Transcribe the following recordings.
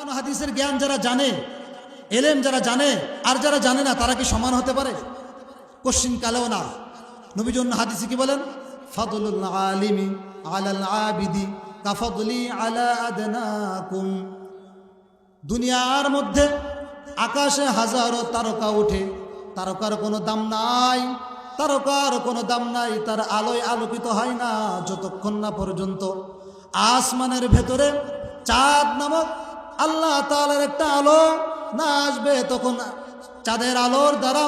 কোরআন হাদিসের জ্ঞান যারা জানে, এলেম যারা জানে আর যারা জানে না, তারা কি সমান হতে পারে? কোশ্চিন কালেও না। নবীর জন্য হাদিসে কি বলেন? ফাদলুল আলিমি আলাল আবিদি কাফাদলি আলা আদনাকুম। দুনিয়ার মধ্যে আকাশে হাজারো তারকা ওঠে, তারকার কোনো দাম নাই, তারকার কোনো দাম নাই, তার আলোয় আলোকিত হয় না যতক্ষণ না পর্যন্ত আসমানের ভেতরে চাঁদ নামক আল্লাহ তাআলার একটা আলো না আসবে। তখন চাঁদের আলোর দ্বারা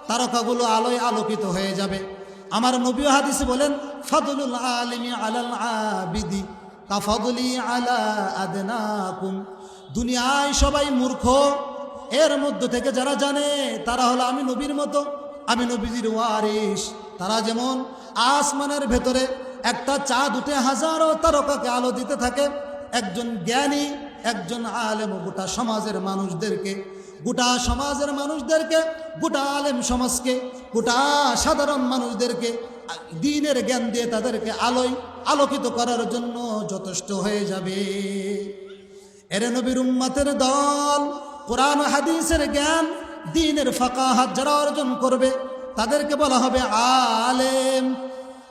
তারকাগুলো আলোয় আলোকিত হয়ে যাবে। আমার নবী হাদিসে বলেন, ফাদলুল আলিমি আলাল আবিদি কাফাদলি আলা আদনাকুম। দুনিয়ায় সবাই মূর্খ, এর মধ্য থেকে যারা জানে তারা হলো আমি নবীর মতো, আমি নবীজির ওয়ারিস। তারা যেমন আসমানের ভেতরে একটা চাঁদ উঠে হাজারো তারকাকে আলো দিতে থাকে, একজন জ্ঞানী, একজন আলেম গোটা সমাজের মানুষদেরকে, গোটা সমাজের মানুষদেরকে, গোটা আলেম সমাজকে, গোটা সাধারণ মানুষদেরকে দ্বীনের জ্ঞান দিয়ে তাদেরকে আলোয় আলোকিত করার জন্য যথেষ্ট হয়ে যাবে। এরে নবীর উম্মতের দল, কোরআন হাদিসের জ্ঞান, দ্বীনের ফাকাহাত যারা অর্জন করবে তাদেরকে বলা হবে আলেম।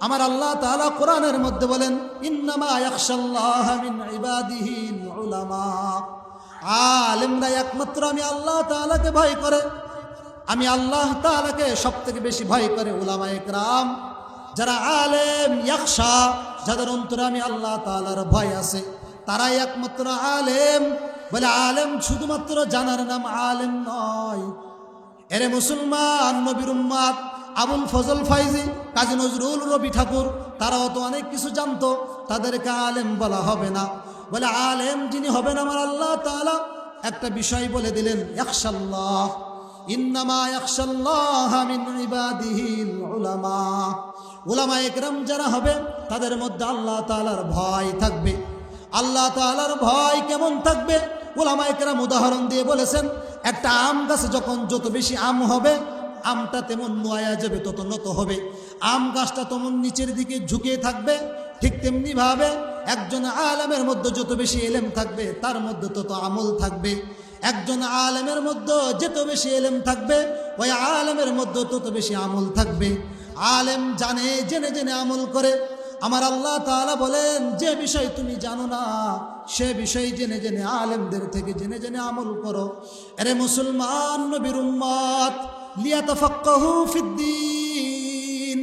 আমার আল্লাহ তাআলা কোরআনের মধ্যে বলেন, ইন্নামা ইয়াখশাল্লাহা মিন ইবাদিহিল উলামা। আলেমরা একমাত্র আমি আল্লাহ তাআলাকে ভয় করে, আমি আল্লাহ তাআলাকে সবথেকে বেশি ভয় করে উলামায়ে কেরাম। যারা আলেম, ইয়াখশা, যাদের অন্তরে আমি আল্লাহ তাআলার ভয় আছে, তারাই একমাত্র আলেম। বলে আলেম শুধুমাত্র জানার নাম আলেম নয়। এরে মুসলমান, নবীর উম্মত আবুল ফজল ফাইজি, কাজী নজরুল, রবি ঠাকুর, তারাও তো অনেক কিছু জানতো, তাদেরকে আলেম বলা হবে না। বলে আলেম যিনি হবেন আমার আল্লাহ তাআলা একটা বিষয় বলে দিলেন, ইয়াখশাল্লাহ, ইন্নামা ইয়াখশাল্লাহ মিন ইবাদিহিল উলামা। উলামায়ে কেরাম যারা হবে তাদের মধ্যে আল্লাহ তাআলার ভয় থাকবে। আল্লাহ তাআলার ভয় কেমন থাকবে? উলামায়ে কেরাম উদাহরণ দিয়ে বলেছেন, একটা আম গাছে যখন যত বেশি আম হবে, আমটা তেমন নোয়া যাবে, তত নত হবে। আম গাছটা তেমন নিচের দিকে ঝুঁকে থাকবে। ঠিক তেমনি ভাবে একজন আলেমের মধ্যে যত বেশি এলেম থাকবে, তার মধ্যে তত আমল থাকবে। একজন আলেমের মধ্যে যত বেশি এলেম থাকবে, ওই আলেমের মধ্যে তত বেশি আমল থাকবে। আলেম জানে, জেনে জেনে আমল করে। আমার আল্লাহ তাআলা বলেন, যে বিষয় তুমি জানো না সে বিষয় জেনে জেনে আলেমদের থেকে জেনে জেনে আমল করো। আরে মুসলমান, নবীর উম্মত, লিয়াতাফাক্কাহু ফিদ্দীন।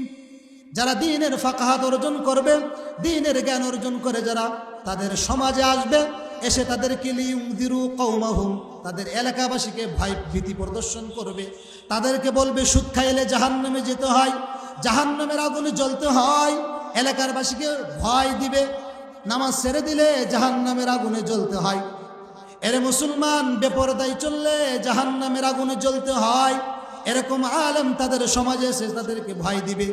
যারা দ্বীনের ফাকাহাত অর্জন করবে, দ্বীনের জ্ঞান অর্জন করে যারা তাদের সমাজে আসবে, এসে তাদেরকে লিউনযিরু কওমাহুম, তাদের এলাকাবাসীকে ভয় ভীতি প্রদর্শন করবে। তাদেরকে বলবে সুদ খাইলে জাহান্নামে যেতে হয়, জাহান্নামের আগুনে জ্বলতে হয়। এলাকার বাসীকে ভয় দিবে, নামাজ ছেড়ে দিলে জাহান্নামের আগুনে জ্বলতে হয়। এরে মুসলমান, বেপরদায় চললে জাহান্নামের আগুনে জ্বলতে হয়। এরকম আলেম তাদের সমাজে এসে তাদেরকে ভয় দিবে।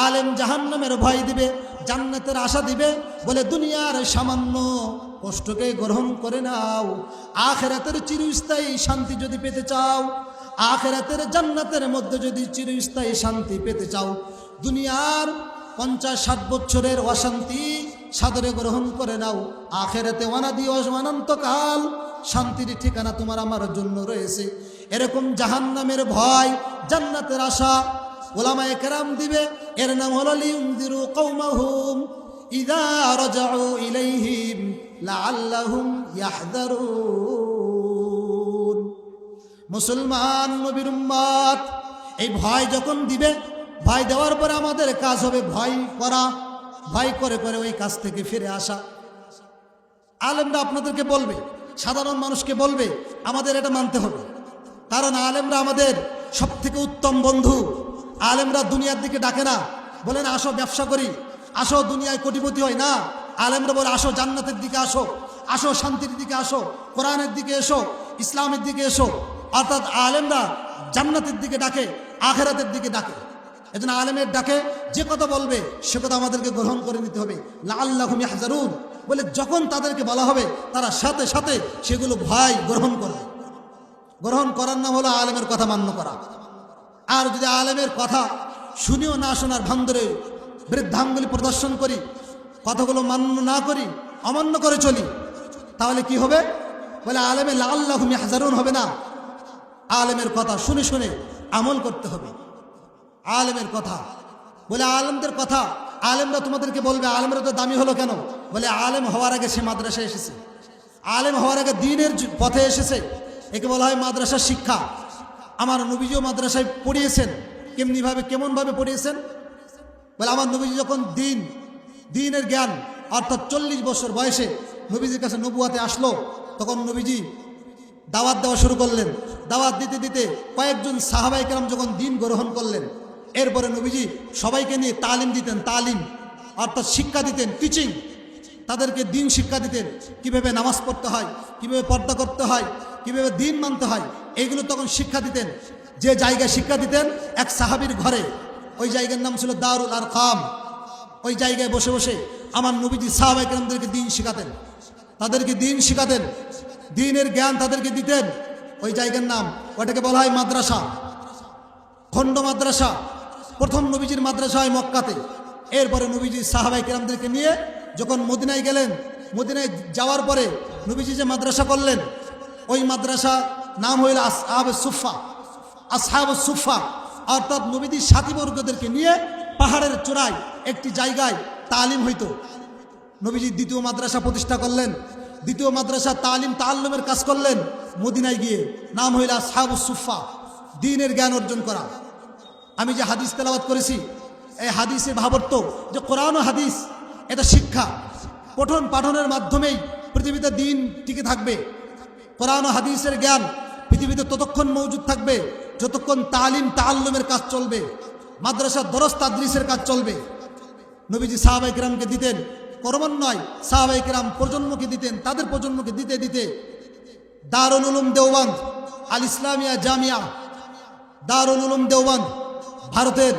আলেম জাহান্নামের ভয় দিবে, জান্নাতের আশা দিবে। বলে দুনিয়ার সামান্য কষ্টকে গ্রহণ করে নাও, আখিরাতের চিরস্থায়ী শান্তি যদি পেতে চাও, আখিরাতের জান্নাতের মধ্যে যদি চিরস্থায়ী শান্তি পেতে চাও, দুনিয়ার 50-60 বছরের অশান্তি সাদরে গ্রহণ করে নাও। আখিরাতে অনাদি অনন্তকাল শান্তির ঠিকানা তোমার আমার জন্য রয়েছে। এরকম জাহান্নামের ভয়, জান্নাতের আশা উলামায়ে কেরাম দিবে। এর নাম হলো লিউনযিরু কওমাহুম ইযা রাজাউ ইলাইহিম লাআল্লাহুম ইয়াহযারুন। মুসলমান, নবীর উম্মত, এই ভয় যখন দিবে, ভয় দেওয়ার পরে আমাদের কাজ হবে ভয় করা, ভয় করে করে ওই কাজ থেকে ফিরে আসা। আলেমরা আপনাদেরকে বলবে, সাধারণ মানুষকে বলবে, আমাদের এটা মানতে হবে। কারণ আলেমরা আমাদের সব থেকে উত্তম বন্ধু। আলেমরা দুনিয়ার দিকে ডাকে না, বলেন আসো ব্যবসা করি, আসো দুনিয়ায় কোটিপতি হয় না। আলেমরা বলে আসো জান্নাতের দিকে আসো, আসো শান্তির দিকে আসো, কোরআনের দিকে এসো, ইসলামের দিকে এসো। অর্থাৎ আলেমরা জান্নাতের দিকে ডাকে, আখিরাতের দিকে ডাকে। এজন্য আলেমের ডাকে যে কথা বলবে সে কথা আমাদেরকে গ্রহণ করে নিতে হবে। লাআল্লাহুম ইয়াহযারুন বলে যখন তাদেরকে বলা হবে, তারা সাথে সাথে সেগুলো ভয় গ্রহণ করবে। গ্রহণ করার নাম হলো আলেমের কথা মান্য করা। আর যদি আলেমের কথা শুনিও না শোনার ভান ধরে বৃদ্ধাঙ্গুলি প্রদর্শন করি, কথাগুলো মান্য না করি, অমান্য করে চলি, তাহলে কি হবে? বলে আলেমে লাআল্লাহুম ইয়াহজারুন হবে না, আলেমের কথা শুনে শুনে আমল করতে হবে। আলেমের কথা বলে আলেমদের কথা আলেমরা তোমাদেরকে বলবে আলেমরা তো দামি হলো কেন? বলে আলেম হওয়ার আগে সে মাদ্রাসায় এসেছে, আলেম হওয়ার আগে দ্বীনের পথে এসেছে, একে বলা হয় মাদ্রাসার শিক্ষা। আমার নবীজিও মাদ্রাসায় পড়িয়েছেন। কেমনিভাবে কেমনভাবে পড়িয়েছেন? বলে আমার নবীজি যখন দ্বীনের জ্ঞান অর্থাৎ 40 বছর বয়সে নবীজির কাছে নবুয়াতে আসলো, তখন নবীজি দাওয়াত দেওয়া শুরু করলেন। দাওয়াত দিতে দিতে কয়েকজন সাহাবায়ে কেরাম যখন দ্বীন গ্রহণ করলেন, এরপরে নবীজি সবাইকে নিয়ে তালিম দিতেন, তালিম অর্থাৎ শিক্ষা দিতেন, টিচিং, তাদেরকে দ্বীন শিক্ষা দিতেন। কিভাবে নামাজ পড়তে হয়, কিভাবে পর্দা করতে হয়, কিভাবে দ্বীন মানতে হয়, এইগুলো তখন শিক্ষা দিতেন। যে জায়গায় শিক্ষা দিতেন এক সাহাবীর ঘরে, ওই জায়গার নাম ছিল দারুল আরকাম। ওই জায়গায় বসে বসে আমার নবীজি সাহাবায়ে কেরামদেরকে দ্বীন শিখাতেন, তাদেরকে দ্বীন শিখাতেন, দ্বীনের জ্ঞান তাদেরকে দিতেন। ওই জায়গার নাম, ওটাকে বলা হয় মাদ্রাসা, খণ্ড মাদ্রাসা। প্রথম নবীজির মাদ্রাসা হয় মক্কাতে। এরপরে নবীজি সাহাবায়ে কেরামদেরকে নিয়ে যখন মদিনায় গেলেন, মদিনায় যাওয়ার পরে নবীজি যে মাদ্রাসা করলেন, ওই মাদ্রাসা নাম হইল আসহাবুস সুফফা। আসহাবুস সুফফা অর্থাৎ নবীজির সাথীবর্গদেরকে নিয়ে পাহাড়ের চূড়ায় একটি জায়গায় তালিম হইতো। নবীজি দ্বিতীয় মাদ্রাসা প্রতিষ্ঠা করলেন, দ্বিতীয় মাদ্রাসা তালিম তাআল্লুমের কাজ করলেন মদিনায় গিয়ে, নাম হইল আসহাবুস সুফফা, দ্বীনের জ্ঞান অর্জন করা। আমি যে হাদিস তেলাওয়াত করেছি, এই হাদিসের ভাবার্থ যে কোরআন ও হাদিস এটা শিক্ষা, পঠন পাঠনের মাধ্যমেই পৃথিবীতে দ্বীন টিকে থাকবে। কোরআন ও হাদিসের জ্ঞান পৃথিবীতে ততক্ষণ মজুদ থাকবে যতক্ষণ তালিম তাআল্লুমের কাজ চলবে, মাদ্রাসা দরস তাদরিসের কাজ চলবে। নবীজি সাহাবায়ে কেরামকে দিতেন, ক্রমান্বয়ে সাহাবায়ে কেরাম প্রজন্মকে দিতেন, তাদের প্রজন্মকে দিতে দিতে দারুল উলুম দেওবন্দ, আল ইসলামিয়া জামিয়া দারুল উলুম দেওবন্দ ভারতের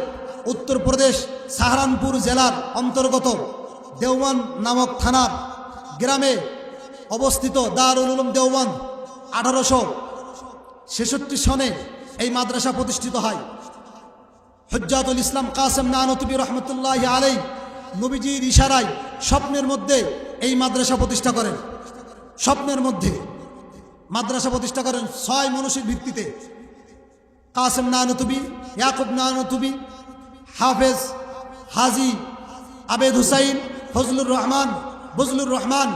উত্তরপ্রদেশ সাহারানপুর জেলার অন্তর্গত দেওবন্দ নামক থানার গ্রামে অবস্থিত দারুল উলুম দেওবন্দ 1866 সনে এই মাদ্রাসা প্রতিষ্ঠিত হয়। হুজ্জাতুল ইসলাম কাসেম নানতুবী রহমতুল্লাহি আলাইহি নবীজির ইশারায় স্বপ্নের মধ্যে এই মাদ্রাসা প্রতিষ্ঠা করেন। স্বপ্নের মধ্যে মাদ্রাসা প্রতিষ্ঠা করেন 6 মানুষের ভিত্তিতে। কাসেম নানতুবী, ইয়াকুব নানতুবী, হাফেজ হাজি আবেদ হুসাইন, ফজলুর রহমান, বজলুর রহমান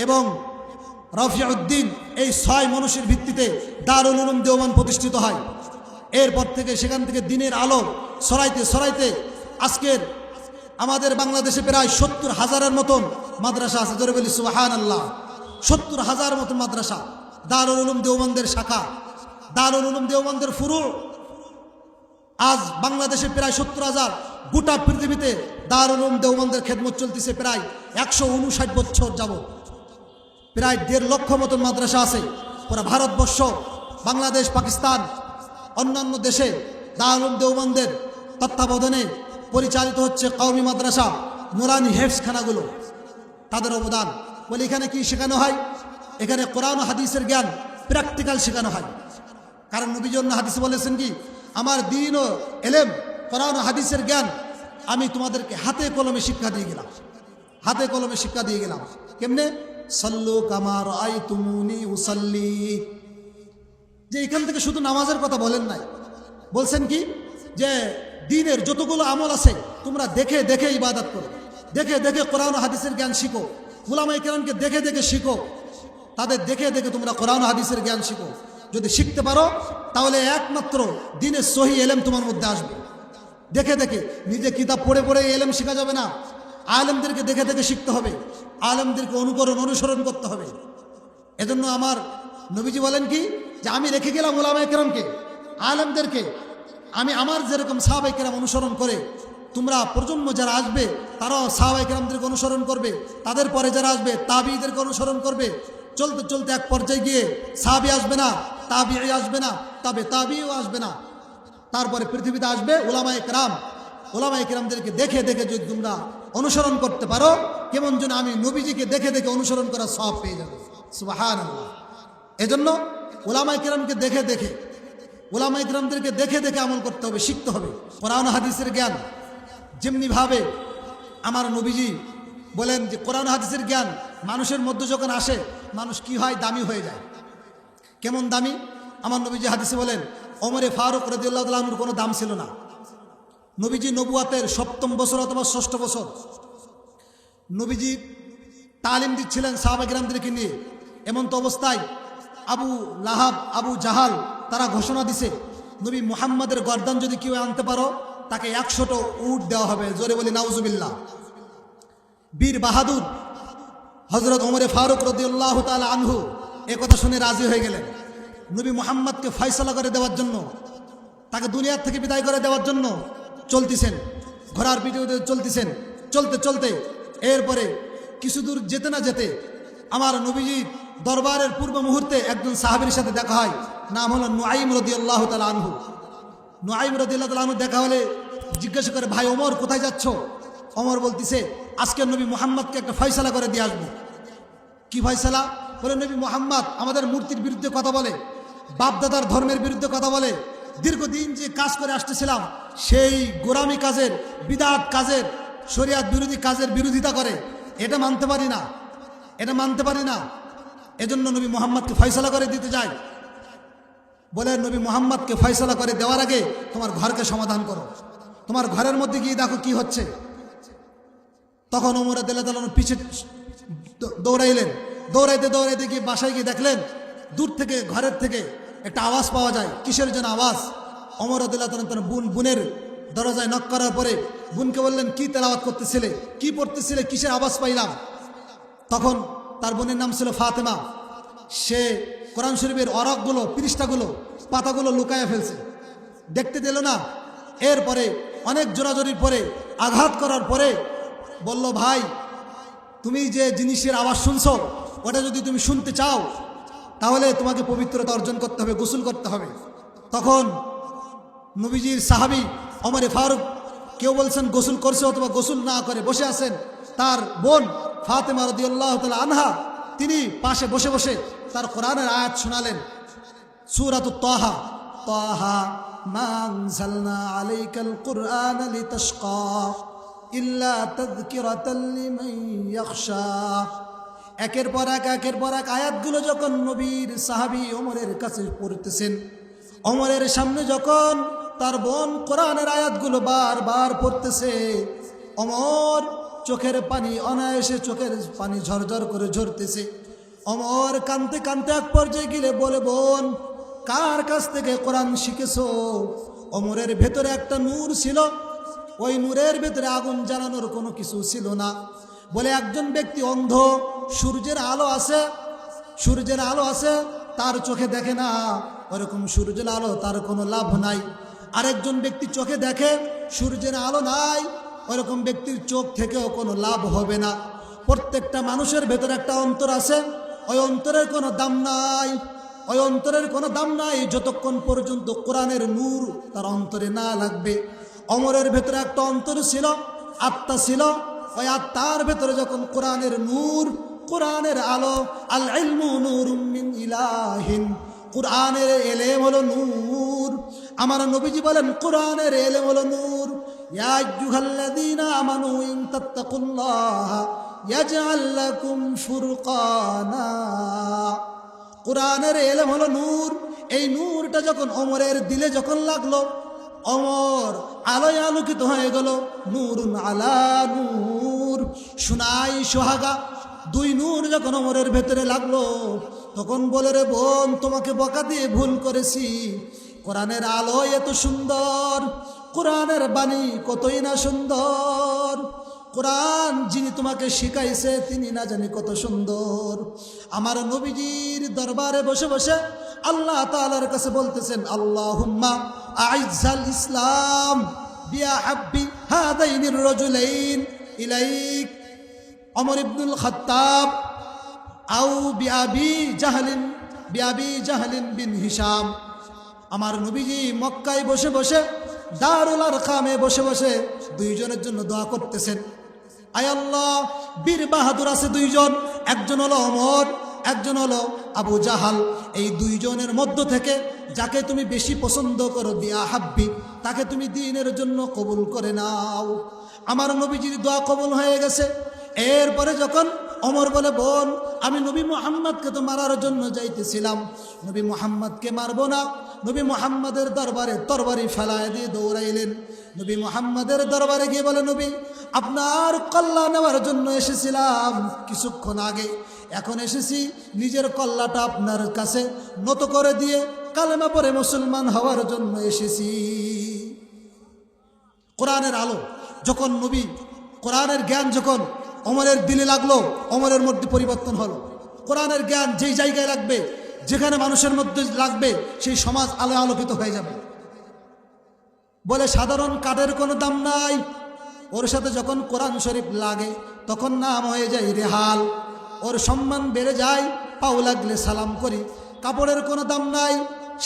এবং রফিউদ্দিন, এই 6 মানুষের ভিত্তিতে দারুল উলুম দেওবন্দ প্রতিষ্ঠিত হয়। এরপর থেকে সেখান থেকে দ্বীনের আলো ছড়াইতে ছড়াইতে আজকের আমাদের বাংলাদেশে প্রায় 70,000-এর মতন মাদ্রাসা আছে। জোরে বলি সুবহানাল্লাহ। 70,000 মতন মাদ্রাসা, দারুল উলুম দেওবন্দের শাখা, দারুল উলুম দেওবন্দের ফুরু। আজ বাংলাদেশে প্রায় 70,000, গোটা পৃথিবীতে দারুল উলুম দেওবন্দের খেদমত চলতেছে প্রায় 159 বছর যাবত। প্রায় 1.5 লক্ষ মতন মাদ্রাসা আছে পুরো ভারতবর্ষ, বাংলাদেশ, পাকিস্তান, অন্যান্য দেশে দারুল উলুম দেওবন্দের তত্ত্বাবধানে পরিচালিত হচ্ছে কওমি মাদ্রাসা, নুরানি হেফজখানাগুলো, তাদের অবদান। বলে এখানে কি শেখানো হয়? এখানে কোরআন ও হাদিসের জ্ঞান প্র্যাকটিক্যাল শেখানো হয়। কারণ নবীজি অন্য হাদিসে বলেছেন কি, আমার দ্বীন ও ইলম, কোরআন ও হাদিসের জ্ঞান আমি তোমাদেরকে হাতে কলমে শিক্ষা দিয়ে গেলাম, হাতে কলমে শিক্ষা দিয়ে গেলাম। কেমনে? সাল্লু কামা রাআইতুমুনি উসাল্লি। যে এখান থেকে শুধু নামাজের কথা বলেন নাই, বলছেন কি যে দ্বীনের যতগুলো আমল আছে তোমরা দেখে দেখে ইবাদত করো, দেখে দেখে কোরআন ও হাদিসের জ্ঞান শিখো, উলামায়ে কেরামকে দেখে দেখে শিখো, তাদের দেখে দেখে তোমরা কোরআন ও হাদিসের জ্ঞান শিখো। যদি শিখতে পারো তাহলে একমাত্র দ্বীনের সহি ইলম তোমার মধ্যে আসবে। দেখে দেখে, নিজে কিতাব পড়ে পড়ে ইলম শেখা যাবে না, আলেমদেরকে দেখে দেখে শিখতে হবে, আলেমদেরকে অনুসরণ করতে হবে। এজন্য আমার নবীজি বলেন কি যে আমি রেখে গেলাম উলামায়ে কেরামকে, আলেমদেরকে, আমি আমার যেরকম সাহাবায়ে কেরাম অনুসরণ করে তোমরা প্রজন্ম যারা আসবে তারাও সাহাবায়ে কেরামদেরকে অনুসরণ করবে, তাদের পরে যারা আসবে তাবিঈদেরকে অনুসরণ করবে। চলতে চলতে এক পর্যায়ে গিয়ে সাহাবী আসবে না, তাবিঈ আসবে না, তবে তাবিঈও আসবে না, তারপরে পৃথিবীতে আসবে উলামায়ে কেরাম। উলামায়ে কেরামদেরকে দেখে দেখে যদি তোমরা অনুসরণ করতে পারো, কেমন যেন আমি নবীজিকে দেখে দেখে অনুসরণ করার সওয়াব পেয়ে যাবে। সুবহানাল্লাহ। এজন্য উলামায়ে কেরামকে দেখে দেখে, উলামায়ে কেরামদেরকে দেখে দেখে আমল করতে হবে, শিখতে হবে। কোরআন হাদিসের জ্ঞান যেমনিভাবে আমার নবীজি বলেন যে কোরআন হাদিসের জ্ঞান মানুষের মধ্যে যখন আসে, মানুষ কি হয়, দামি হয়ে যায়। কেমন দামি? আমার নবীজি হাদিসে বলেন, ওমরে ফারুক রাদিয়াল্লাহু তাআলা আনহুর কোনো দাম ছিল না। নবীজি নবুয়াতের ৭ম বছর অথবা ৬ষ্ঠ বছর নবীজি তালিম দিচ্ছিলেন সাহাবা কিরামদেরকে নিয়ে। এমন তো অবস্থায় আবু লাহাব, আবু জাহাল তারা ঘোষণা দিছে, নবী মুহাম্মাদের গর্দান যদি কেউ আনতে পারো তাকে ১০০টা উট দেওয়া হবে। জোরে বলি নাউজুবিল্লাহ। বীর বাহাদুর হযরত ওমরে ফারুক রাদিয়াল্লাহু তাআলা আনহু এ কথা শুনে রাজি হয়ে গেলেন। নবী মুহাম্মদকে ফয়সালা করে দেওয়ার জন্য, তাকে দুনিয়ার থেকে বিদায় করে দেওয়ার জন্য চলতেছেন, ঘোড়ার পিঠে চলতেছেন। চলতে চলতে এরপরে কিছু দূর যেতে না যেতে আমার নবীজি দরবারের পূর্ব মুহূর্তে একজন সাহাবীর সাথে দেখা হয়, নাম হলো নুআইম রাদিয়াল্লাহু তাআলা আনহু। নুআইম রাদিয়াল্লাহু তাআলা আনহু দেখা হলে জিজ্ঞাসা করে, ভাই ওমর কোথায় যাচ্ছ? ওমর বলতেছে, আজকে নবী মুহাম্মদকে একটা ফয়সালা করে দিয়ে আসবো। কি ফয়সালা? বলে, নবী মুহাম্মদ আমাদের মূর্তির বিরুদ্ধে কথা বলে, বাপদাদার ধর্মের বিরুদ্ধে কথা বলে, দীর্ঘদিন যে কাজ করে আসতেছিলাম সেই গোরামি কাজের, বিদআত কাজের, শরিয়াত বিরোধী কাজের বিরোধিতা করে, এটা মানতে পারি না, এটা মানতে পারি না। এজন্য নবী মুহাম্মদকে ফয়সালা করে দিতে যাই। বলে, নবী মুহাম্মদকে ফয়সালা করে দেওয়ার আগে তোমার ঘরকে সমাধান করো, তোমার ঘরের মধ্যে গিয়ে দেখো কি হচ্ছে। তখন ওমর রাদিয়াল্লাহু তাআলা পিছে দৌড়াইলেন। দৌড়াইতে দৌড়াইতে গিয়ে বাসায় গিয়ে দেখলেন দূর থেকে, ঘরের থেকে একটা আওয়াজ পাওয়া যায়। কিসের যেন আওয়াজ? ওমর রাদিয়াল্লাহু তাআলা বোনের দরজায় নক করার পরে বোনকে বললেন, কি তেলাওয়াত করতেছিলে, কি পড়তেছিলে, কিসের আওয়াজ পাইলাম? তখন তার বোনের নাম ছিল ফাতেমা। সে কোরআন শরীফের অরকগুলো, পৃষ্ঠাগুলো, পাতাগুলো লুকায়া ফেলছে, দেখতে দিল না। এরপরে অনেক জোরাজোরির পরে, আঘাত করার পরে বলল, ভাই তুমি যে জিনিসের আওয়াজ শুনছো ওটা যদি তুমি শুনতে চাও তাহলে তোমাকে পবিত্রতা অর্জন করতে হবে, গোসল করতে হবে। তখন নবীজির সাহাবী ওমরে ফারুক, কেউ বলছেন গোসল করছে অথবা গোসল না করে বসে আছেন, তার বোন ফাতেমা রাদিয়াল্লাহু তাআলা আনহা তিনি পাশে বসে বসে তার কোরআনের আয়াত শোনালেন। সূরাতুত তাহা, তাহা মা আনজালনা আলাইকাল কুরআনা লিতাশকা ইল্লা তাযকিরাতাল লিমান ইয়াখশা। একের পর এক আয়াতগুলো যখন নবীর সাহাবী ওমরের কাছে পড়তেছেন, ওমরের সামনে যখন তার বোন কোরআনের আয়াতগুলো বারবার পড়তেছে, ওমর চোখের পানি, অনায়াসে চোখের পানি ঝরঝর করে ঝরতেছে। ওমর কাঁদতে কাঁদতে এক পর্যায়ে গেলে বলে, বোন কার কাছ থেকে কোরআন শিখেছো? ওমরের ভেতরে একটা নূর ছিল, ওই নূরের ভেতরে আগুন জ্বালানোর কোনো কিছু ছিল না। বলে, একজন ব্যক্তি অন্ধ, সূর্যের আলো আছে, সূর্যের আলো আছে, তার চোখে দেখে না, ওরকম সূর্যের আলো তার কোনো লাভ নাই। আরেকজন ব্যক্তি চোখে দেখে, সূর্যের আলো নাই, ওরকম ব্যক্তির চোখ থেকেও কোনো লাভ হবে না। প্রত্যেকটা মানুষের ভেতরে একটা অন্তর আছে, ওই অন্তরের কোনো দাম নাই, ওই অন্তরের কোনো দাম নাই যতক্ষণ পর্যন্ত কোরআনের নূর তার অন্তরে না লাগবে। ওমরের ভেতরে একটা অন্তর ছিল, আত্মা ছিল, ওই আত্মার ভেতরে যখন কোরআনের নূর, কোরআনের আলো, আল ইলমু নূরুম মিন ইলাহিন, কোরআনের এলেম হলো নূর। আমার নবীজি বলেন, কোরআনের এলেম হলো নূর। ইয়া আইয়ুহাল্লাযীনা আমানু ইন তাত্তাকুল্লাহা ইয়াজআল লাকুম ফুরকানা। কোরআনের এলেম হলো নূর। এই নূরটা যখন ওমরের দিলে যখন লাগলো, ওমর আলোয় আলোকিত হয়ে গেল। নূরুন আলা নূর, সোনাই সোহাগা, দুই নূর যখন ওমরের ভেতরে লাগলো, তখন বলে, রে বোন তোমাকে বকা দিয়ে ভুল করেছি, কোরআনের আলো এত সুন্দর, কোরআনের বাণী কতই না সুন্দর, কোরআন যিনি তোমাকে শিখাইছে তিনি না জানি কত সুন্দর। আমার নবীজির দরবারে বসে বসে আল্লাহ তাআলার কাছে বলতেছেন, আল্লাহুম্মা আইজ্জাল ইসলাম বিয়া হাব্বি হাদাইনির রাজুলাইন ইলাইক, ওমর ইবনুল খাত্তাব আও বিআবি জাহলিন বিন হিশাম। আমার নবীজি মক্কায় বসে বসে, দারুল আরকামে বসে বসে দুইজনের জন্য দোয়া করতেছেন। আয় আল্লাহ, বীর বাহাদুর আছে দুইজন, একজন হলো ওমর, একজন হলো আবু জাহাল। এই দুইজনের মধ্য থেকে যাকে তুমি বেশি পছন্দ করো, বিয়া হাব্বি, তাকে তুমি দ্বীনের জন্য কবুল করে নাও। আমার নবীজির দোয়া কবুল হয়ে গেছে। এরপরে যখন ওমর বলে, বোন, আমি নবী মুহাম্মদকে তো মারার জন্য যাইতেছিলাম, নবী মুহাম্মদকে মারবো না। নবী মুহাম্মদের দরবারে তরবারি ফেলায় দিয়ে দৌড়াইলেন। নবী মুহাম্মদের দরবারে গিয়ে বলে, নবী, আপনার কল্লা নেওয়ার জন্য এসেছিলাম কিছুক্ষণ আগে, এখন এসেছি নিজের কল্লাটা আপনার কাছে নত করে দিয়ে কালেমা পড়ে মুসলমান হওয়ার জন্য এসেছি। কোরআনের আলো যখন নবী, কোরআনের জ্ঞান যখন ওমরের দিলে লাগলো, ওমরের মধ্যে পরিবর্তন হলো। কোরআনের জ্ঞান যেই জায়গায় লাগবে, যেখানে মানুষের মধ্যে লাগবে, সেই সমাজ আলো আলোকিত হয়ে যাবে। বলে সাধারণ কাঠের কোনো দাম নাই, ওর সাথে যখন কোরআন শরীফ লাগে তখন নাম হয়ে যায় রেহাল, ওর সম্মান বেড়ে যায়, পাও লাগলে সালাম করি। কাপড়ের কোনো দাম নাই,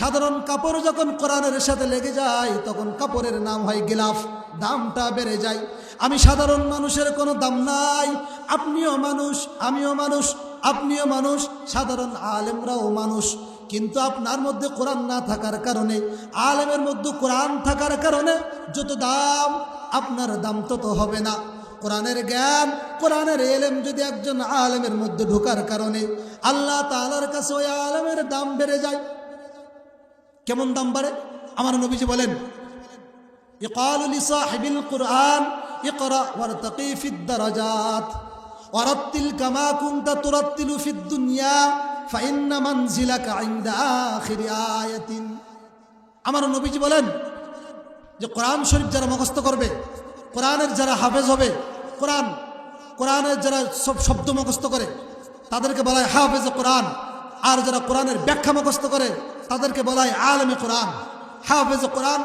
সাধারণ কাপড় যখন কোরআনের সাথে লেগে যায় তখন কাপড়ের নাম হয় গিলাফ, দামটা বেড়ে যায়। আমি সাধারণ মানুষের কোনো দাম নাই, আপনিও মানুষ, আমিও মানুষ, আপনিও মানুষ, সাধারণ আলেমরাও মানুষ। কিন্তু আপনার মধ্যে কোরআন না থাকার কারণে, আলেমের মধ্যে কোরআন থাকার কারণে যত দাম, আপনার দাম তত হবে না। কোরআনের জ্ঞান, কোরআনের এলেম যদি একজন আলেমের মধ্যে ঢোকার কারণে আল্লাহ তাআলার কাছে ওই আলেমের দাম বেড়ে যায়। কেমন দাম বাড়ে? আমার নবীজি বলেন, ইকালু লিসাহিবিল কুরআন ইকরা ওয়ারতাকি ফিদ দারাজাত ওয়ারাত্তিল কামা কুনতা তুরাত্তিলু ফিদ দুনিয়া ফাইন্না মানজিলাকা ইনদা আখিরি আয়াতিন। আমার নবীজি বলেন যে কোরআন শরীফ যারা মুখস্থ করবে, কোরআনের যারা হাফেজ হবে, কোরআনের যারা সব শব্দ মুখস্থ করে তাদেরকে বলা হয় হাফেজ কোরআন। আর যারা কোরআনের ব্যাখ্যা মুখস্থ করে তাদেরকে বলা হয় আলেমে কোরআন। হাফেজ কোরআন,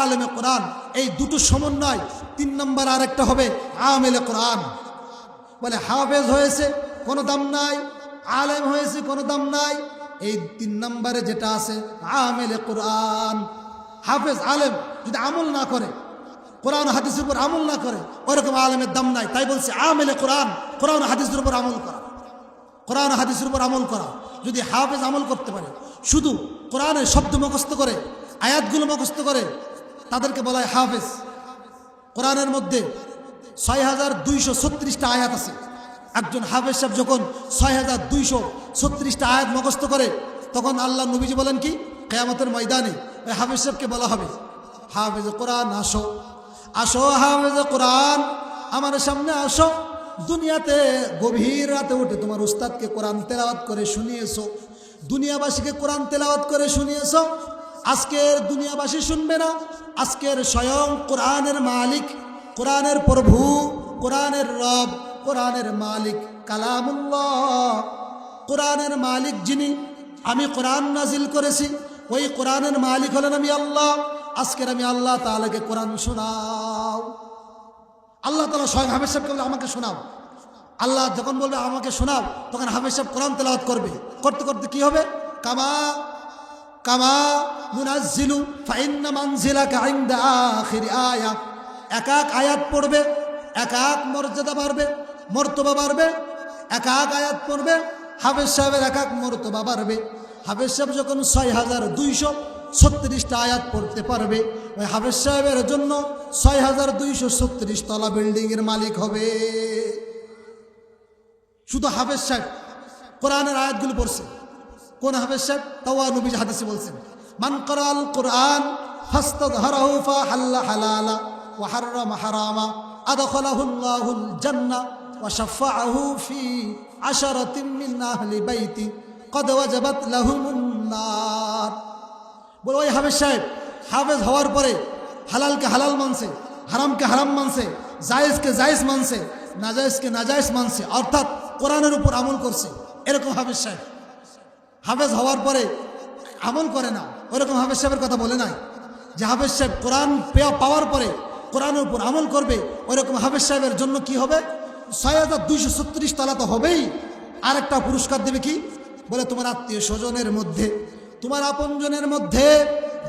আলেমে কোরআন, এই দুটো সমন্বয়। 3 নম্বর আরেকটা হবে আমেলে কোরআন। বলে হাফেজ হয়েছে কোনো দাম নাই, আলেম হয়েছে কোনো দাম নাই, এই 3 নম্বরে যেটা আছে আমেলে কোরআন। হাফেজ আলেম যদি আমল না করে, কোরআন হাদিসের উপর আমল না করে, ওরকম আলেমের দাম নাই। তাই বলছে আমেলে কোরআন, কোরআন হাদিসের উপর আমল করা, কোরআন হাদিসের উপর আমল করা। যদি হাফেজ আমল করতে পারে, শুধু কোরআনের শব্দ মুখস্থ করে, আয়াতগুলো মুখস্থ করে, তাদেরকে বলা হয় হাফেজ। কোরআনের মধ্যে 6236টা আয়াত আছে। একজন হাফেজ সাহেব যখন 6236টা আয়াত মুখস্থ করে, তখন আল্লাহ নবীজি বলেন কি, কিয়ামতের ময়দানে ওই হাফেজ সাহেবকে বলা হবে, হাফেজ কোরআন আসো, আসো হাফেজ কোরআন, আমার সামনে আসো। দুনিয়াতে গভীর রাতে উঠে তোমার উস্তাদকে কোরআন তেলাওয়াত করে শুনিয়েছো, দুনিয়াবাসীকে কোরআন তেলাওয়াত করে শুনিয়েছো। আজকের দুনিয়াবাসী শুনবে না, আজকের স্বয়ং কোরআনের মালিক, কোরআনের প্রভু, কোরআনের রব, কোরআনের মালিক কালামুল্লাহ, কোরআনের মালিক যিনি, আমি কোরআন নাজিল করেছি, ওই কোরআনের মালিক হলেন আমি আল্লাহ। আজকের আমি আল্লাহ তাআলাকে কোরআন শোনাও। আল্লাহ তাআলা স্বয়ং হাফেজ সাহেবকে বলে আমাকে শোনাও। আল্লাহ যখন বলবে আমাকে শোনাও, তখন হাফেজ সাহেব কোরআন তেলাওয়াত করবে। করতে করতে কি হবে, কামা কামা নুনাজ্জিলু ফাইন্না মানজিলাকা ইনদা আখিরি আয়া। এক এক আয়াত পড়বে, এক এক মর্যাদা বাড়বে, মর্তবা বাড়বে। এক এক আয়াত পড়বে, হাফেজ সাহেবের এক এক মর্তবা বাড়বে। হাফেজ সাহেব যখন 6236টা আয়াত পড়তে পারবে, ওই হাফেজ সাহেবের জন্য 6236 তলা বিল্ডিংয়ের মালিক হবে। শুধু হাফেজ সাহেব কোরআনের আয়াতগুলো পড়ছে। কোন হাফেজ সাহেব? তাওয়া নবীজি হাদিসে বলছেন, মান ক্বরাআল কোরআন ফাস্তাযহারাহু ফাহাল্লা হালালা ওয়া হাররামা হারামা আদখালাহুল্লাহুল জান্নাহ ওয়া শাফাআহু ফি আশারাতিন মিন আহলি বাইতি কদ ওয়াজাবাত লাহুমুন নার। বলে ওই হাফেজ সাহেব হাফেজ হওয়ার পরে হালালকে হালাল মানছে, হারামকে হারাম মানছে, জায়েজকে জায়েজ মানছে, নাজায়েজকে নাজায়েজ মানছে, অর্থাৎ কোরআনের উপর আমল করছে। এরকম হাফেজ সাহেব। হাফেজ হওয়ার পরে আমল করে না, ওরকম হাফেজ সাহেবের কথা বলে নাই। যে হাফেজ সাহেব কোরআন পাওয়ার পরে কোরআনের উপর আমল করবে, ওইরকম হাফেজ সাহেবের জন্য কি হবে, 6236 তলা তো হবেই। আরেকটা পুরস্কার দেবে কি, বলে তোমার আত্মীয় স্বজনের মধ্যে, তোমার আপনজনের মধ্যে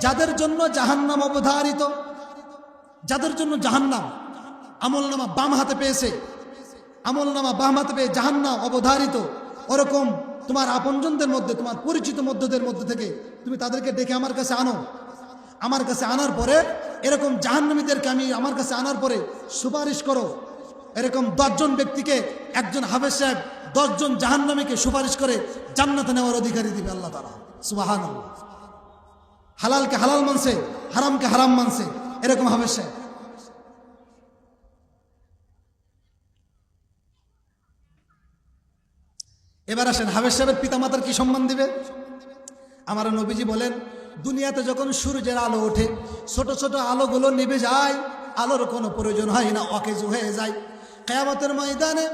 যাদের জন্য জাহান্নাম অবধারিত, যাদের জন্য জাহান্নাম আমল নামা বাম হাতে পেয়েছে, আমল নামা বাম হাতে পেয়ে জাহান্নাম অবধারিত, ওরকম তোমার আপনজনদের মধ্যে, তোমার পরিচিত মধ্যদের মধ্যে থেকে তুমি তাদেরকে ডেকে আমার কাছে আনো। আমার কাছে আনার পরে এরকম জাহান্নামীদেরকে আমি আমার কাছে আনার পরে সুপারিশ করো, এরকম 10 জন ব্যক্তিকে একজন হাফেজ সাহেব 10 জন জাহান্নামীকে সুপারিশ করে জান্নাতে নেওয়ার অধিকারী দিবে আল্লাহ তাআলা। সুবহানাল্লাহ। হালালকে হালাল মানছে, হারামকে হারাম মানছে, এরকম হাফেজ সাহেব। এবার আসেন, হাফেজ সাহেবের পিতামাতার কি সম্মান দিবে? আমার নবীজি বলেন, দুনিয়াতে যখন সূর্যের আলো ওঠে, ছোট ছোট আলোগুলো নিভে যায়, আলোর কোনো প্রয়োজন হয় না, অকেজো হয়ে যায়। কিয়ামতের ময়দানে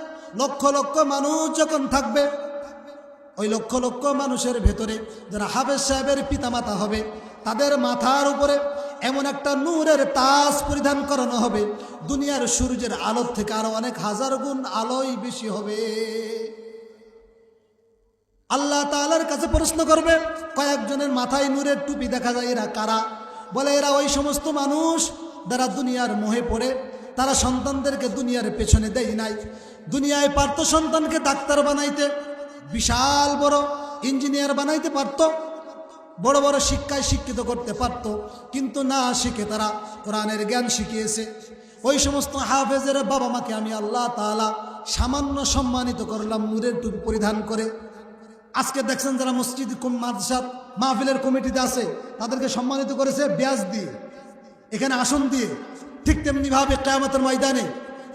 লক্ষ লক্ষ মানুষ যখন থাকবে, ওই লক্ষ লক্ষ মানুষের ভেতরে যারা হাফেজ সাহেবের পিতামাতা হবে, তাদের মাথার উপরে এমন একটা নূরের তাজ পরিধান করানো হবে, দুনিয়ার সূর্যের আলোর থেকে আরো অনেক হাজার গুণ আলোই বেশি হবে। আল্লাহ তাআলার কাছে প্রশ্ন করবে, কয়েকজনের মাথায় নূরের টুপি দেখা যায়, এরা কারা? বলে, এরা ওই সমস্ত মানুষ যারা দুনিয়ার মোহে পড়ে, তারা সন্তানদেরকে দুনিয়ার পেছনে দেয় নাই। দুনিয়ায় পারত সন্তানকে ডাক্তার বানাইতে, বিশাল বড় ইঞ্জিনিয়ার বানাইতে পারত, বড় বড় শিক্ষায় শিক্ষিত করতে পারত, কিন্তু না শিখে তারা কোরআনের জ্ঞান শিখিয়েছে। ওই সমস্ত হাফেজের বাবা মাকে আমি আল্লাহ তাআলা সামান্য সম্মানিত করলাম নূরের টুপি পরিধান করে। আজকে দেখছেন যারা মসজিদ মাদ্রাসা মাহফিলের কমিটিতে আছে, তাদেরকে সম্মানিত করেছে ব্যাজ দিয়ে, এখানে আসন দিয়ে। ঠিক তেমনিভাবে কিয়ামতের ময়দানে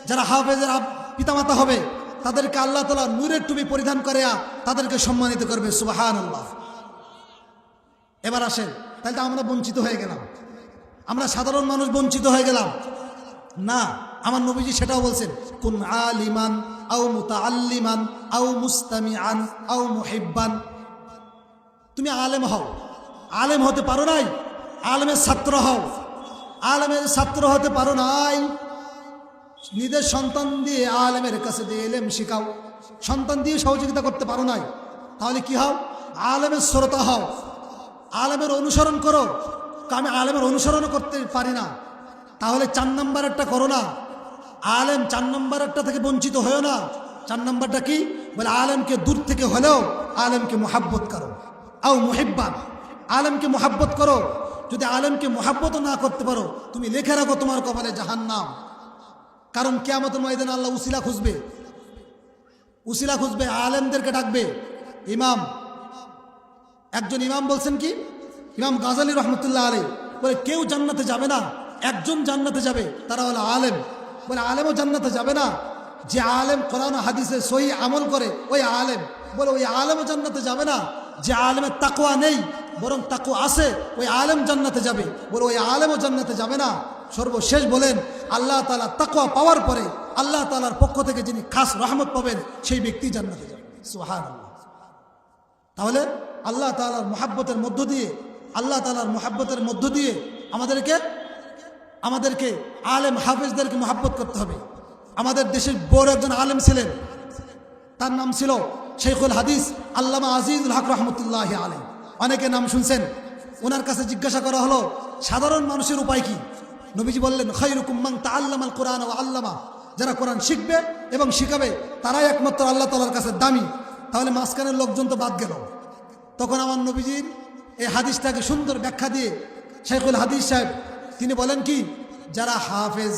যারা হাফেজের পিতামাতা হবে, তাদেরকে আল্লাহ তাআলা নূরের টুপি পরিধান করে তাদেরকে সম্মানিত করবে। সুবহানাল্লাহ। এবার আসেন, তাহলে তো আমরা বঞ্চিত হয়ে গেলাম, আমরা সাধারণ মানুষ বঞ্চিত হয়ে গেলাম না। আমার নবীজি সেটাও বলছেন, কুন আলিমান আও মুতাআল্লিমান আও মুস্তামিআন আও মুহিব্বান। তুমি আলেম হও, আলেম হতে পারো নাই, আলেমের ছাত্র হও। আলেমের ছাত্র হতে পারো নাই, নিজের সন্তান দিয়ে আলেমের কাছে দিয়ে এলেম শিখাও। সন্তান দিয়ে সহযোগিতা করতে পারো নাই, তাহলে কি হও? আলেমের শ্রোতা হও, আলেমের অনুসরণ করো। আমি আলেমের অনুসরণও করতে পারি না, তাহলে 4 নম্বরেরটা করো না। আলেম 4 নম্বরেরটা থেকে বঞ্চিত হয়েও না। 4 নম্বরটা কি? বলে আলেমকে দূর থেকে হলেও আলেমকে মুহাব্বত করো। আও মুহিব্বান, আলেমকে মুহাব্বত করো। যদি আলেমকে মুহাব্বত না করতে পারো, তুমি লিখে রাখো তোমার কপালে জাহান্নাম। কারণ কিয়ামতের ময়দানে আল্লাহ উসিলা খুঁজবে, উসিলা খুঁজবে, আলেমদেরকে ডাকবে। একজন ইমাম বলছেন কি, ইমাম গাজালি রহমতুল্লাহ আলাইহি বলে, কেউ জান্নাতে যাবে না, একজন জান্নাতে যাবে, তারা হলো আলেম। বলে আলেমও জান্নাতে যাবে না, যে আলেম কোরআন হাদিসে সহি আমল করে ওই আলেম। বলে ওই আলেমও জান্নাতে যাবে না, যে আলেমের তাকওয়া নেই বরং তাকওয়া আছে ওই আলেম জান্নাতে যাবে। বলে ওই আলেমও জান্নাতে যাবে না। সর্বশেষ বলেন, আল্লাহ তাআলা তাকওয়া পাওয়ার পরে আল্লাহ তাআলার পক্ষ থেকে যিনি খাস রহমত পাবেন, সেই ব্যক্তি জান্নাতে যাবে। সুবহানাল্লাহ। তাহলে আল্লাহ তাআলার মুহাব্বতের মধ্য দিয়ে, আল্লাহ তাআলার মুহাব্বতের মধ্য দিয়ে আমাদেরকে আলেম হাফেজদেরকে মুহাব্বত করতে হবে। আমাদের দেশের বড় একজন আলেম ছিলেন, তার নাম ছিল শেখুল হাদিস আল্লামা আজিজুল হক রহমতুল্লাহি আলাইহি। অনেকে নাম শুনছেন। ওনার কাছে জিজ্ঞাসা করা হলো, সাধারণ মানুষের উপায় কি? নবীজি বললেন, খায়রুকুম মান তাআল্লামাল কুরআন ওয়া আল্লামা। যারা কোরআন শিখবে এবং শিখাবে তারাই একমাত্র আল্লাহ তাআলার কাছে দামি। তাহলে মাঝখানের লোকজন তো বাদ গেল। তখন আমার নবীজির এই হাদিসটাকে সুন্দর ব্যাখ্যা দিয়ে শেখুল হাদিস সাহেব তিনি বলেন কি, যারা হাফেজ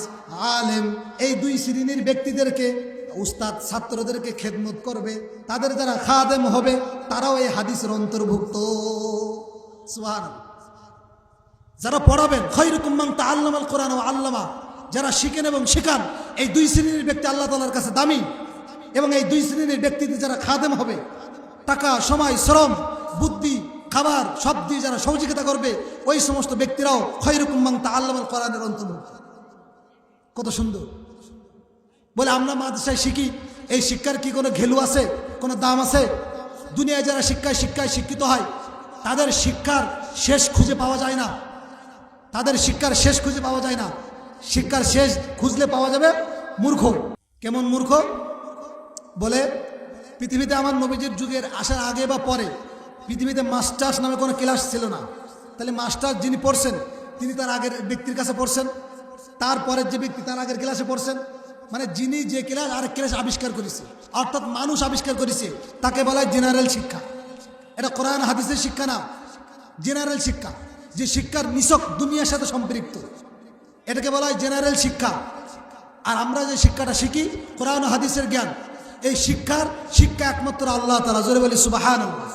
আলেম এই 2 শ্রেণীর ব্যক্তিদেরকে, উস্তাদ ছাত্রদেরকে খেদমত করবে, তাদের যারা খাদেম হবে তারাও এই হাদিসের অন্তর্ভুক্ত। সুবহানাল্লাহ। যারা পড়াবেন, খায়রুকুম মান তাআল্লামাল কুরআন ওয়া আল্লামা, যারা শিখেন এবং শেখান, এই 2 শ্রেণীর ব্যক্তি আল্লাহ তাআলার কাছে দামি। এবং এই 2 শ্রেণীর ব্যক্তিদের যারা খাদেম হবে, টাকা, সময়, শ্রম, বুদ্ধি, খাবার সব দিয়ে যারা সহযোগিতা করবে, ওই সমস্ত ব্যক্তিরাও খায়রুকুম মান তাআল্লামাল কুরআনের অন্তর্ভুক্ত। কত সুন্দর। বলে আমরা মাদ্রাসায় শিখি, এই শিক্ষার কি কোনো ঘেলু আছে, কোনো দাম আছে? দুনিয়ায় যারা শিক্ষায় শিক্ষিত হয়, তাদের শিক্ষার শেষ খুঁজে পাওয়া যায় না, তাদের শিক্ষার শেষ খুঁজে পাওয়া যায় না। শিক্ষার শেষ খুঁজলে পাওয়া যাবে মূর্খ। কেমন মূর্খ? বলে পৃথিবীতে আমার নবীজির যুগের আসার আগে বা পরে পৃথিবীতে মাস্টার্স নামে কোনো ক্লাস ছিল না। তাহলে মাস্টার যিনি পড়ছেন তিনি তার আগের ব্যক্তির কাছে পড়ছেন, তারপরের যে ব্যক্তি তার আগের ক্লাসে পড়ছেন। মানে যিনি যে ক্লাস আরেক ক্লাস আবিষ্কার করেছে, অর্থাৎ মানুষ আবিষ্কার করেছে, তাকে বলা হয় জেনারেল শিক্ষা। এটা কোরআন হাদিসের শিক্ষা না, জেনারেল শিক্ষা, যে শিক্ষার নিছক দুনিয়ার সাথে সম্পৃক্ত, এটাকে বলা হয় জেনারেল শিক্ষা। আর আমরা যে শিক্ষাটা শিখি কোরআন ও হাদিসের জ্ঞান, এই শিক্ষা একমাত্র আল্লাহ তাআলা। জোরে বলি সুবহানাল্লাহ।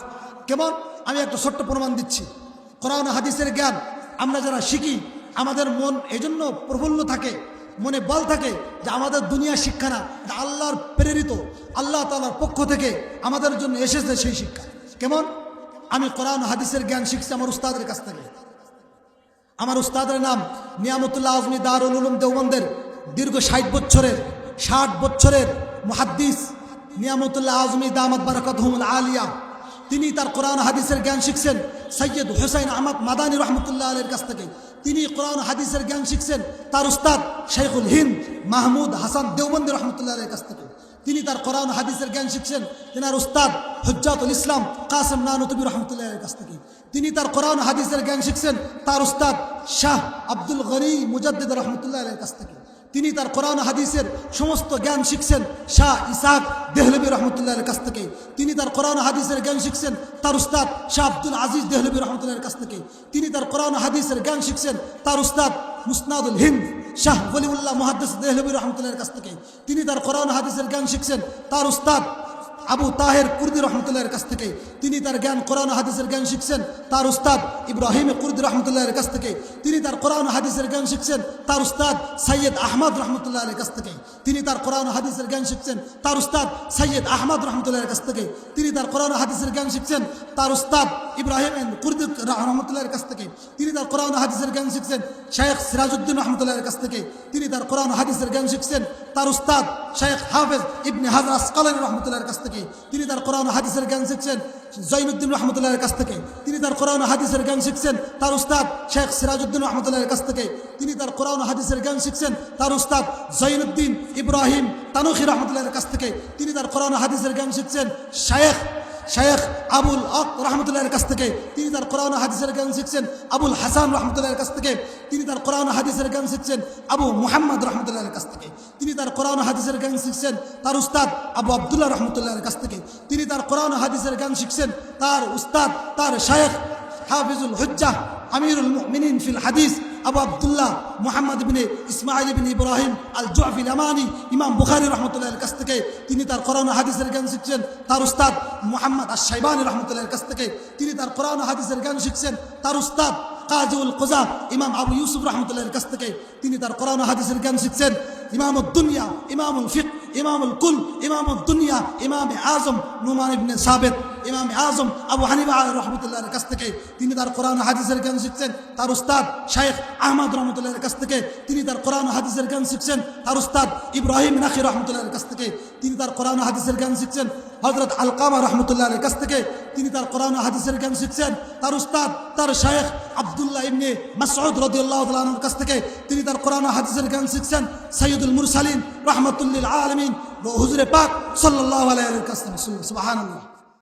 কেমন? আমি একটা ছোট্ট প্রমাণ দিচ্ছি। কোরআন ও হাদিসের জ্ঞান আমরা যারা শিখি আমাদের মন এজন্য প্রফুল্ল থাকে, মনে বল থাকে যে আমাদের দুনিয়া শিক্ষা না, এটা আল্লাহর প্রেরিত, আল্লাহ তাআলার পক্ষ থেকে আমাদের জন্য এসেছে সেই শিক্ষা। কেমন? আমি কোরআন ও হাদিসের জ্ঞান শিখছি আমার উস্তাদের কাছ থেকে। আমার উস্তাদের নাম নিয়ামতুল্লাহ আজমি দারুল উলুম দেওবন্দের দীর্ঘ 60 বছরের মুহাদ্দিস নিয়ামতুল্লাহ আজমি দামাত বারাকাতুহুল আলিয়া। তিনি তার কোরআন হাদিসের জ্ঞান শিখছেন সৈয়দ হুসাইন আহমদ মাদানী রহমতুল্লাহ আলাইহির কাছ থেকে। তিনি কোরআন হাদিসের জ্ঞান শিখছেন তার উস্তাদ শেখুল হিন্দ মাহমুদ হাসান দেওবন্দি রহমতুল্লাহ আলাইহির কাছ থেকে। তিনি তার কোরআন হাদিসের জ্ঞান শিখছেন তেনার উস্তাদ হুজ্জাতুল ইসলাম কাসেম নানুতুবি রহমতুল্লাহ আলাইহির কাছ থেকে। তিনি তার কোরআন হাদিসের জ্ঞান শিখছেন তার উস্তাদ শাহ আব্দুল গনি মুজাদ্দিদ রহমতুল্লাহ আলাইহির কাছ থেকে। তিনি তার কোরআন হাদিসের সমস্ত জ্ঞান শিখছেন শাহ ইসহাক দেহলভী রহমতুল্লাহর কাছ থেকে। তিনি তার কোরআন হাদিসের জ্ঞান শিখছেন তার উস্তাদ শাহ আব্দুল আজিজ দেহলভী রহমতুল্লাহর কাছ থেকে। তিনি তার কোরআন হাদিসের জ্ঞান শিখছেন তার উস্তাদ মুসনাদুল হিন্দ শাহ ওলিউল্লাহ মুহাদ্দিস দেহলভী রহমতুল্লাহর কাছ থেকে। তিনি তার কোরআন হাদিসের জ্ঞান শিখছেন তার উস্তাদ আবু তাহের কুর্দি রহমতুল্লাহর কাছ থেকে। তিনি তার জ্ঞান কোরআন হাদিসের জ্ঞান শিখছেন তার উস্তাদ ইব্রাহিম কুর্দি রহমতুল্লাহর কাছ থেকে। তিনি তার কোরআন হাদিসের জ্ঞান শিখছেন তার উস্তাদ সৈয়দ আহমদ রহমতুল্লাহর কাছ থেকে। তিনি তার কোরআন হাদিসের জ্ঞান শিখছেন তার উস্তাদ সৈয়দ আহমদ রহমতুল্লাহর কাছ থেকে। তিনি তার কোরআন হাদিসের জ্ঞান শিখছেন তার উস্তাদ ইব্রাহিম কুর্দি রহমতুল্লাহর কাছ থেকে। তিনি তার কোরআন হাদিসের জ্ঞান শিখছেন শেখ সিরাজউদ্দিন রহমতুল্লাহর কাছ থেকে। তিনি তার কোরআন হাদিসের জ্ঞান শিখছেন তার উস্তাদ শেখ হাফেজ ইবনে হাজার আসকালানী রহমতুল্লাহর কাছ থেকে। তিনি তার কোরআন হাদিসের জ্ঞান শিখছেন জৈনুদ্দিন রহমতুল্লাহর কাছ থেকে। তিনি তার কোরআন হাদিসের জ্ঞান শিখছেন তার উস্তাদ শেখ সিরাজউদ্দিন রহমতুল্লাহর কাছ থেকে। তিনি তার কোরআন হাদিসের জ্ঞান শিখছেন তার উস্তাদ জৈনুদ্দিন ইব্রাহিম তানুখি রহমতুল্লাহর কাছ থেকে। তিনি তার কোরআন হাদিসের জ্ঞান শিখছেন শেখ আবুল হক রহমতুল্লাহর কাছ থেকে। তিনি তার কোরআন হাদিসের জ্ঞান শিখছেন আবুল হাসান রহমতুল্লাহর কাছ থেকে। তিনি তার কোরআন হাদিসের জ্ঞান শিখছেন আবু মুহাম্মদ রহমতুল্লাহর কাছ থেকে। তিনি তার কোরআন হাদিসের জ্ঞান শিখছেন তার উস্তাদ আবু আবদুল্লাহ রহমতুল্লাহর কাছ থেকে। তিনি তার কোরআন হাদিসের জ্ঞান শিখছেন তার উস্তাদ তার শায়েখ হাফিজুল হুজ্জাহ আমিরুল মুমিনিন ফিল হাদিস আবু আবদুল্লাহ মুহাম্মদ ইবনে ইসমাইল ইবনে ইব্রাহিম আল জুআফি আমানি ইমাম বুখারী রাহমাতুল্লাহির কাছ থেকে। তিনি তার কোরআন হাদিসের জ্ঞান শিখছেন তার উস্তাদ মুহাম্মদ আশ-শাইবানী রাহমাতুল্লাহির কাছ থেকে। তিনি তার কোরআন হাদিসের জ্ঞান শিখছেন তার উস্তাদ কাজীউল কুযা ইমাম আবু ইউসুফ রাহমাতুল্লাহির কাছ থেকে। তিনি তার কোরআন হাদিসের জ্ঞান শিখছেন ইমামুদ দুনিয়া ইমামুল ফিকহ ইমামুল কুল ইমামুদ দুনিয়া ইমাম আজম নুমান ইবনে সাবিত ইমাম আজম আবু হানিফা রহমতুল্লাহর কাছ থেকে। তিনি তার কোরআন হাদিসের জ্ঞান শিখছেন তার উস্তাদ শেখ আহমদ রহমতুল্লাহর কাছ থেকে। তিনি তার কোরআন হাদিসের জ্ঞান শিখছেন তার উস্তাদ ইব্রাহিম নাখি রহমতুল্লাহর কাছ থেকে। তিনি তার কোরআন হাদিসের জ্ঞান শিখছেন হযরত আলকামা রহমতুল্লাহর কাছ থেকে। তিনি তার কোরআন হাদিসের জ্ঞান শিখছেন তার উস্তাদ তার শেখ আব্দুল্লাহ ইবনে মাসউদ রাদিয়াল্লাহু তাআলা আনহুর কাছ থেকে। তিনি তার কোরআন হাদিসের জ্ঞান শিখছেন সাইয়্যিদুল মুরসালিন রাহমাতুল লিল আলামিন হুজুরে পাক সাল্লাল্লাহু আলাইহি ওয়াসাল্লাম। সুবহানাল্লাহ।